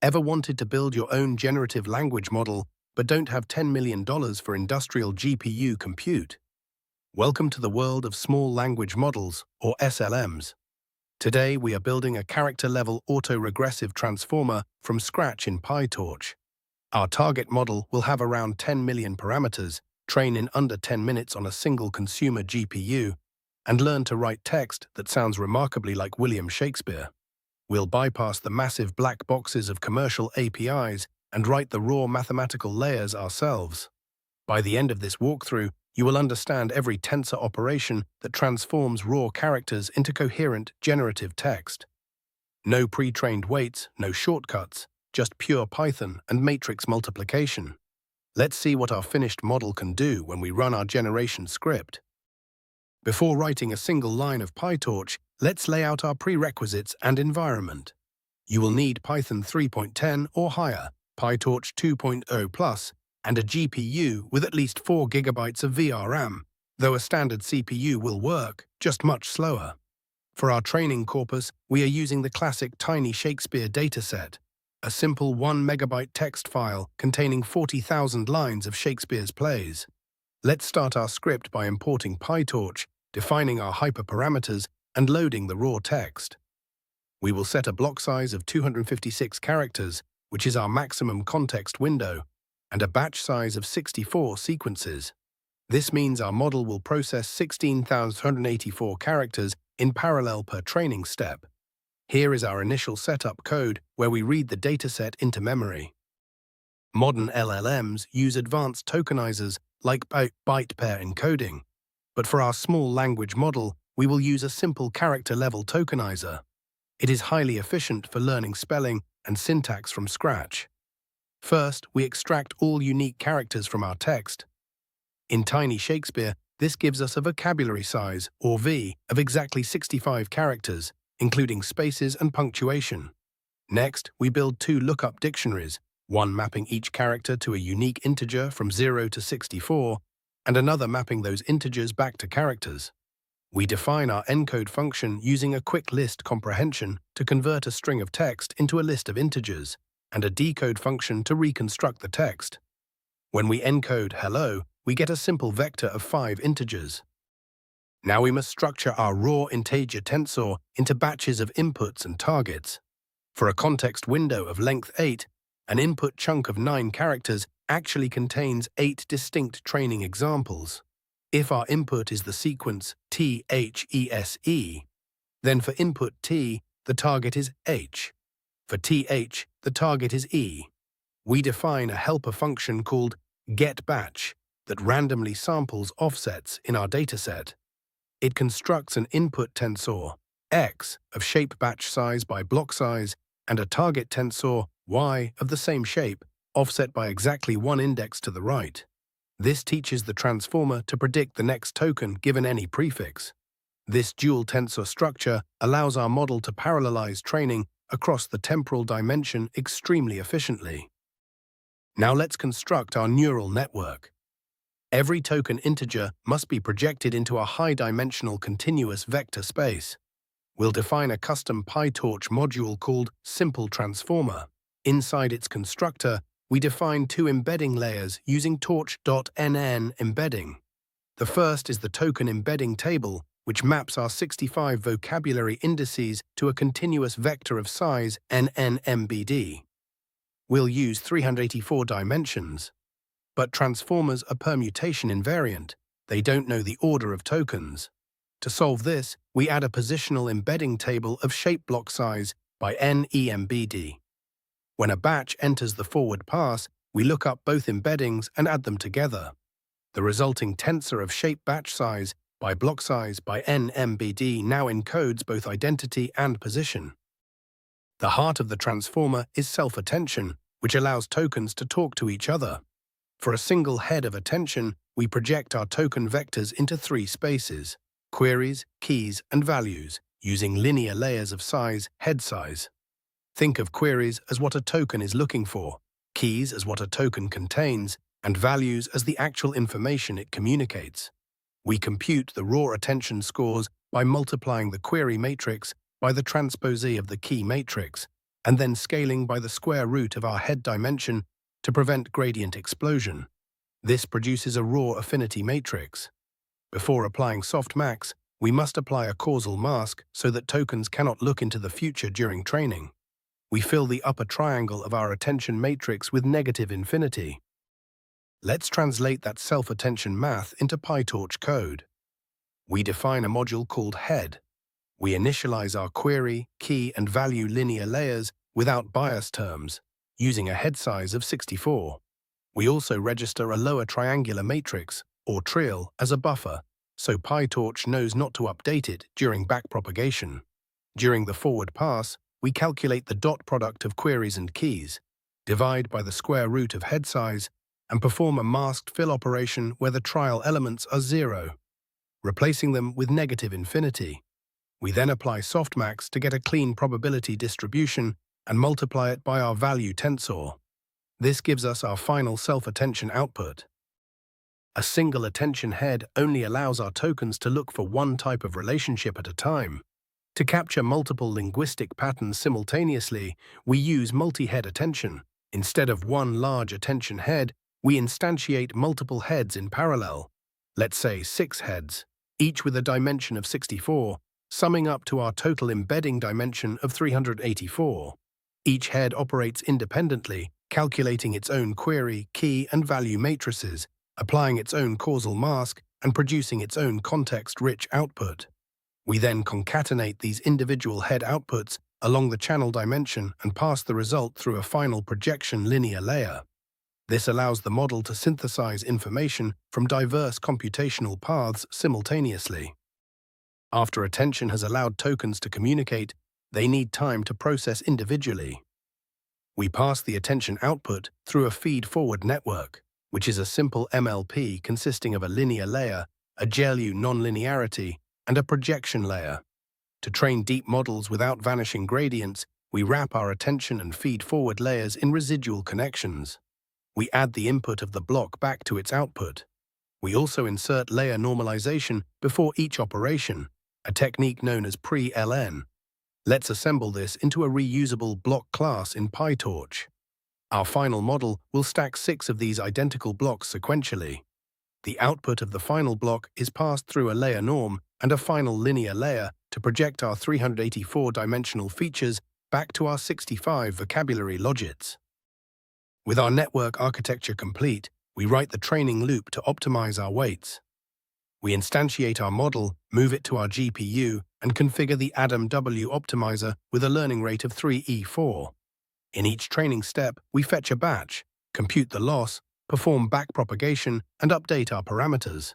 Ever wanted to build your own generative language model but don't have $10 million for industrial GPU compute? Welcome to the world of small language models, or SLMs. Today we are building a character-level autoregressive transformer from scratch in PyTorch. Our target model will have around 10 million parameters, train in under 10 minutes on a single consumer GPU, and learn to write text that sounds remarkably like William Shakespeare. We'll bypass the massive black boxes of commercial APIs and write the raw mathematical layers ourselves. By the end of this walkthrough, you will understand every tensor operation that transforms raw characters into coherent, generative text. No pre-trained weights, no shortcuts, just pure Python and matrix multiplication. Let's see what our finished model can do when we run our generation script. Before writing a single line of PyTorch, let's lay out our prerequisites and environment. You will need Python 3.10 or higher, PyTorch 2.0 plus, and a GPU with at least 4 GB of VRAM, though a standard CPU will work, just much slower. For our training corpus, we are using the classic Tiny Shakespeare dataset, a simple 1 MB text file containing 40,000 lines of Shakespeare's plays. Let's start our script by importing PyTorch, defining our hyperparameters, and loading the raw text. We will set a block size of 256 characters, which is our maximum context window, and a batch size of 64 sequences. This means our model will process 16,184 characters in parallel per training step. Here is our initial setup code where we read the dataset into memory. Modern LLMs use advanced tokenizers like byte pair encoding, but for our small language model, we will use a simple character-level tokenizer. It is highly efficient for learning spelling and syntax from scratch. First, we extract all unique characters from our text. In Tiny Shakespeare, this gives us a vocabulary size, or V, of exactly 65 characters, including spaces and punctuation. Next, we build 2 lookup dictionaries, one mapping each character to a unique integer from 0 to 64, and another mapping those integers back to characters. We define our encode function using a quick list comprehension to convert a string of text into a list of integers, and a decode function to reconstruct the text. When we encode hello, we get a simple vector of 5 integers. Now we must structure our raw integer tensor into batches of inputs and targets. For a context window of length 8, an input chunk of 9 characters actually contains 8 distinct training examples. If our input is the sequence THESE, then for input T, the target is H. For TH, the target is E. We define a helper function called getBatch that randomly samples offsets in our dataset. It constructs an input tensor, X, of shape batch size by block size, and a target tensor, Y, of the same shape, offset by exactly 1 index to the right. This teaches the transformer to predict the next token given any prefix. This dual tensor structure allows our model to parallelize training across the temporal dimension extremely efficiently. Now let's construct our neural network. Every token integer must be projected into a high-dimensional continuous vector space. We'll define a custom PyTorch module called Simple Transformer. Inside its constructor, we define 2 embedding layers using torch.nn embedding. The first is the token embedding table, which maps our 65 vocabulary indices to a continuous vector of size NNMBD. We'll use 384 dimensions. But transformers are permutation invariant. They don't know the order of tokens. To solve this, we add a positional embedding table of shape block size by NEMBD. When a batch enters the forward pass, we look up both embeddings and add them together. The resulting tensor of shape batch size by block size by NMBD now encodes both identity and position. The heart of the transformer is self-attention, which allows tokens to talk to each other. For a single head of attention, we project our token vectors into 3 spaces: queries, keys, and values, using linear layers of size, head size. Think of queries as what a token is looking for, keys as what a token contains, and values as the actual information it communicates. We compute the raw attention scores by multiplying the query matrix by the transposee of the key matrix, and then scaling by the square root of our head dimension to prevent gradient explosion. This produces a raw affinity matrix. Before applying softmax, we must apply a causal mask so that tokens cannot look into the future during training. We fill the upper triangle of our attention matrix with negative infinity. Let's translate that self-attention math into PyTorch code. We define a module called head. We initialize our query, key, and value linear layers without bias terms, using a head size of 64. We also register a lower triangular matrix, or TRIL, as a buffer, so PyTorch knows not to update it during backpropagation. During the forward pass, we calculate the dot product of queries and keys, divide by the square root of head size, and perform a masked fill operation where the trial elements are 0, replacing them with negative infinity. We then apply softmax to get a clean probability distribution and multiply it by our value tensor. This gives us our final self-attention output. A single attention head only allows our tokens to look for one type of relationship at a time. To capture multiple linguistic patterns simultaneously, we use multi-head attention. Instead of one large attention head, we instantiate multiple heads in parallel, let's say 6 heads, each with a dimension of 64, summing up to our total embedding dimension of 384. Each head operates independently, calculating its own query, key, and value matrices, applying its own causal mask, and producing its own context-rich output. We then concatenate these individual head outputs along the channel dimension and pass the result through a final projection linear layer. This allows the model to synthesize information from diverse computational paths simultaneously. After attention has allowed tokens to communicate, they need time to process individually. We pass the attention output through a feed-forward network, which is a simple MLP consisting of a linear layer, a GLU nonlinearity, and a projection layer. To train deep models without vanishing gradients, we wrap our attention and feed-forward layers in residual connections. We add the input of the block back to its output. We also insert layer normalization before each operation, a technique known as pre-LN. Let's assemble this into a reusable block class in PyTorch. Our final model will stack 6 of these identical blocks sequentially. The output of the final block is passed through a layer norm and a final linear layer to project our 384-dimensional features back to our 65 vocabulary logits. With our network architecture complete, we write the training loop to optimize our weights. We instantiate our model, move it to our GPU, and configure the ADAM-W optimizer with a learning rate of 3E4. In each training step, we fetch a batch, compute the loss, perform backpropagation, and update our parameters.